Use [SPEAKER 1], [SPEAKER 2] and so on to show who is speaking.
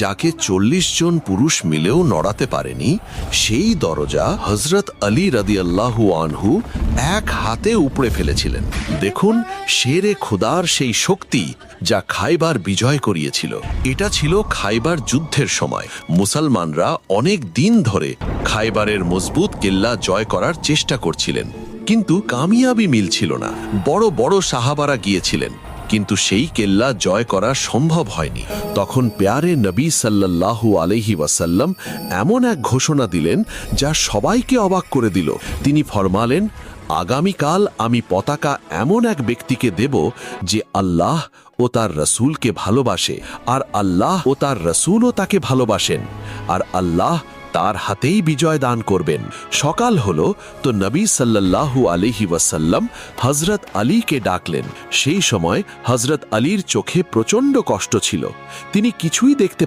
[SPEAKER 1] যাকে 40 জন পুরুষ মিলেও নড়াতে পারেনি, সেই দরজা হযরত আলী রাদিয়াল্লাহু আনহু এক হাতে উপড়ে ফেলেছিলেন। দেখুন, শেরে খোদার সেই শক্তি যা খাইবার বিজয় করিয়েছিল। এটা ছিল খাইবার যুদ্ধের সময়। মুসলমানরা অনেক দিন ধরে খাইবারের মজবুত কেল্লা জয় করার চেষ্টা করছিলেন, কিন্তু কামিয়াবি মিলছিল না। বড় বড় সাহাবারা গিয়েছিলেন, কিন্তু সেই কেল্লা জয় করা সম্ভব হয়নি। তখন প্যারে নবী সাল্লাল্লাহু আলাইহি ওয়াসাল্লাম এমন এক ঘোষণা দিলেন যা সবাইকে অবাক করে দিল। তিনি ফরমালেন, আগামীকাল আমি পতাকা এমন এক ব্যক্তিকে দেব যে আল্লাহ ও তার রসুলকে ভালোবাসে, আর আল্লাহ ও তার রসুলও তাকে ভালোবাসেন, আর আল্লাহ তার হাতেই বিজয় দান করবেন। সকাল হলো তো নবী সাল্লাল্লাহু আলাইহি ওয়াসাল্লাম হযরত আলীকে ডাকলেন। সেই সময় হযরত আলীর চোখে প্রচণ্ড কষ্ট ছিল, তিনি কিছুই দেখতে